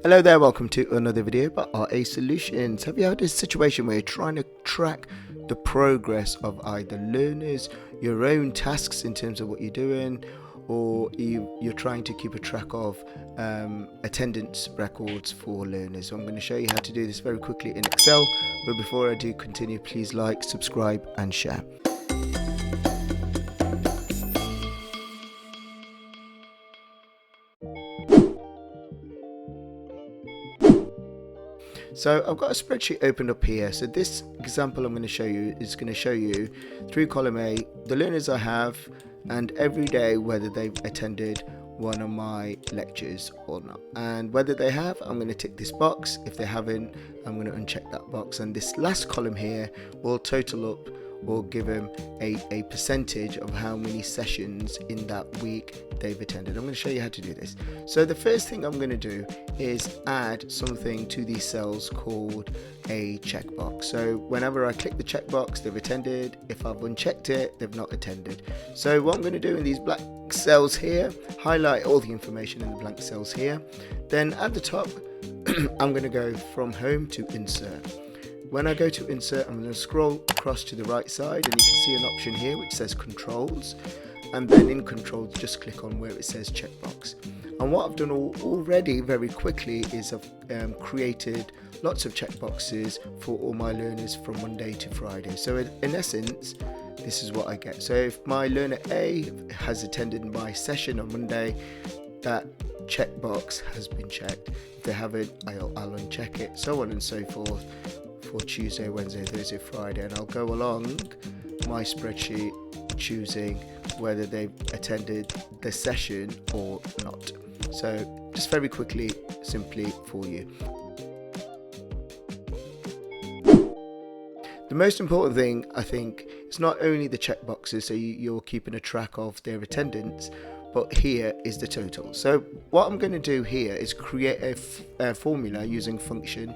Hello there, welcome to another video by RA Solutions. Have you had a situation where you're trying to track the progress of either learners, your own tasks in terms of what you're doing, or you're trying to keep a track of attendance records for learners? So I'm going to show you how to do this very quickly in Excel, but before I do continue, please like, subscribe and share. So I've got a spreadsheet opened up here. So this example I'm going to show you is going to show you through column A the learners I have and every day whether they've attended one of my lectures or not, and whether they have, I'm going to tick this box. If they haven't, I'm going to uncheck that box, and this last column here will total up or give them a percentage of how many sessions in that week they've attended. I'm going to show you how to do this. So the first thing I'm going to do is add something to these cells called a checkbox. So whenever I click the checkbox, they've attended. If I've unchecked it, they've not attended. So what I'm going to do in these black cells here, highlight all the information in the blank cells here. Then at the top, I'm going to go from home to insert. When I go to insert, I'm going to scroll across to the right side, and you can see an option here which says controls, and then in controls just click on where it says checkbox. And what I've done already very quickly is I've created lots of checkboxes for all my learners from Monday to Friday. So in essence, this is what I get. So if my learner A has attended my session on Monday, that checkbox has been checked. If they haven't, I'll uncheck it, so on and so forth, for Tuesday, Wednesday, Thursday, Friday, and I'll go along my spreadsheet choosing whether they've attended the session or not. So just very quickly, simply for you. The most important thing, I think, is not only the checkboxes, so you're keeping a track of their attendance, but here is the total. So what I'm going to do here is create a formula using function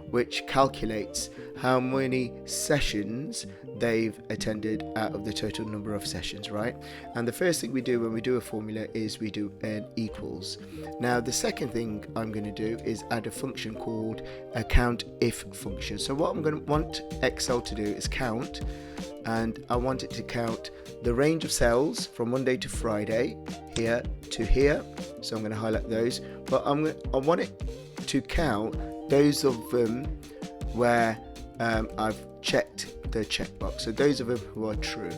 which calculates how many sessions they've attended out of the total number of sessions, right? And the first thing we do when we do a formula is we do an equals. Now the second thing I'm going to do is add a function called a count if function. So what I'm going to want Excel to do is count, and I want it to count the range of cells from Monday to Friday, here to here. So I'm going to highlight those, but I want it to count those of them where I've checked the checkbox, so those of them who are true.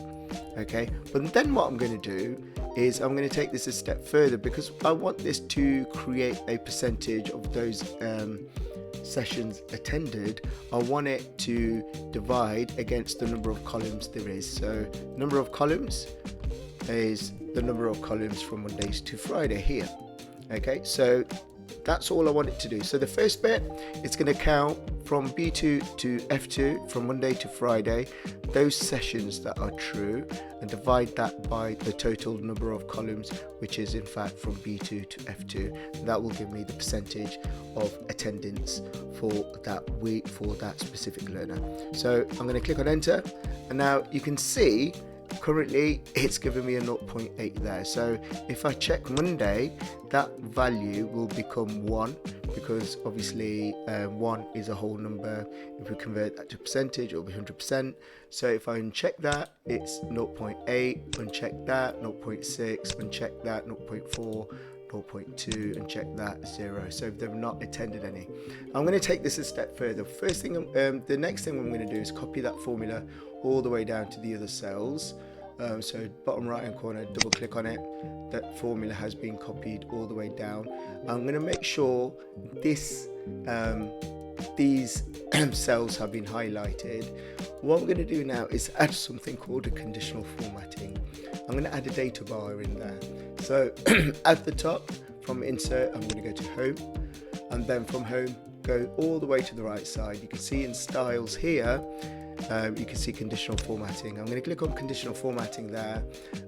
Okay, but then what I'm going to do is I'm going to take this a step further, because I want this to create a percentage of those sessions attended. I want it to divide against the number of columns there is. So number of columns is the number of columns from Mondays to Friday here. Okay, so that's all I want it to do. So the first bit, it's going to count from B2 to F2 from Monday to Friday, those sessions that are true, and divide that by the total number of columns, which is in fact from B2 to F2. That will give me the percentage of attendance for that week for that specific learner. So I'm going to click on enter, and now you can see currently it's giving me a 0.8 there. So if I check Monday, that value will become 1, because obviously 1 is a whole number. If we convert that to percentage, it will be 100%. So if I uncheck that, it's 0.8, uncheck that, 0.6, uncheck that, 0.4, 0.2, and check that 0. So they've not attended any. I'm going to take this a step further. First thing, the next thing I'm going to do is copy that formula all the way down to the other cells. So bottom right hand corner, double click on it. That formula has been copied all the way down. I'm going to make sure these cells have been highlighted. What I'm going to do now is add something called a conditional formatting. I'm going to add a data bar in there. So at the top, from insert, I'm going to go to home, and then from home go all the way to the right side. You can see in styles here, you can see conditional formatting. I'm going to click on conditional formatting there,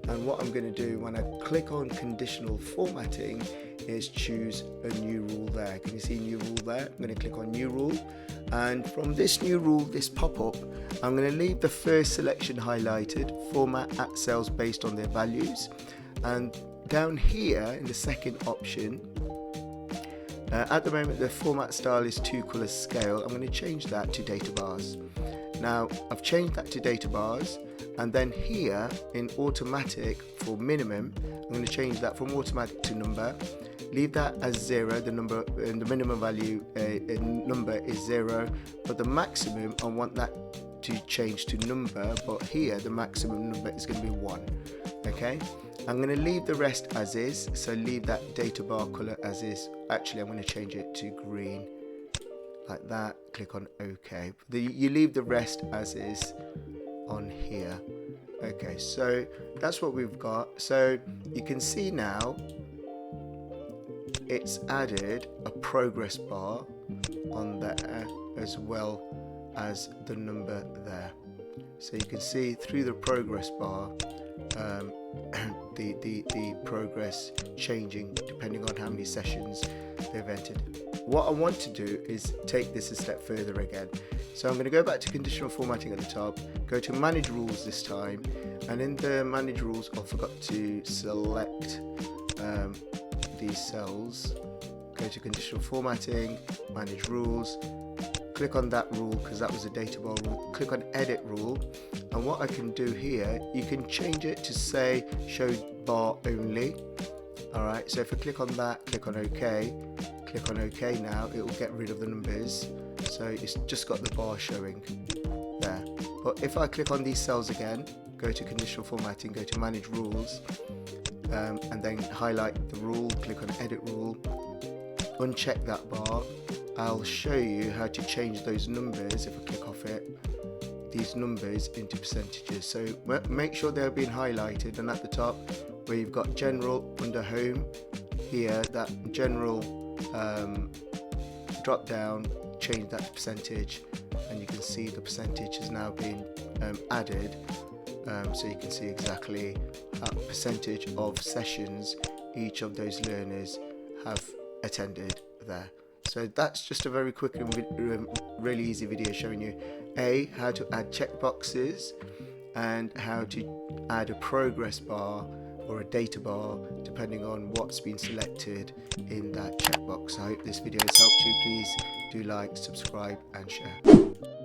and what I'm going to do when I click on conditional formatting is choose a new rule there. Can you see new rule there? I'm going to click on new rule, and from this new rule, this pop-up, I'm going to leave the first selection highlighted, format at cells based on their values, and down here in the second option, At the moment the format style is 2 color scale. I'm going to change that to data bars. Now I've changed that to data bars, and then here in automatic for minimum I'm going to change that from automatic to number. Leave that as 0, the number and the minimum value number is 0, but the maximum I want that to change to number, but here the maximum number is going to be 1. Okay, I'm going to leave the rest as is, so leave that data bar color as is. Actually I'm going to change it to green like that. Click on OK. You leave the rest as is on here. Okay, so that's what we've got. So you can see now it's added a progress bar on there as well as the number there. So you can see through the progress bar the progress changing depending on how many sessions they've entered. What I want to do is take this a step further again. So I'm going to go back to conditional formatting at the top, go to manage rules this time, and in the manage rules I forgot to select these cells. Go to conditional formatting, manage rules, click on that rule because that was a data bar rule, click on edit rule, and what I can do here, you can change it to say show bar only. Alright, so if I click on that, click on OK, click on OK now, it will get rid of the numbers, so it's just got the bar showing there. But if I click on these cells again, go to conditional formatting, go to manage rules, and then highlight the rule, click on edit rule, uncheck that bar, I'll show you how to change those numbers. If I click off it, these numbers into percentages. So make sure they're being highlighted, and at the top where you've got general under home here, that general drop down, change that to percentage, and you can see the percentage has now been added, so you can see exactly how percentage of sessions each of those learners have attended there. So that's just a very quick and really easy video showing you how to add checkboxes and how to add a progress bar or a data bar depending on what's been selected in that checkbox. I hope this video has helped you. Please do like, subscribe and share.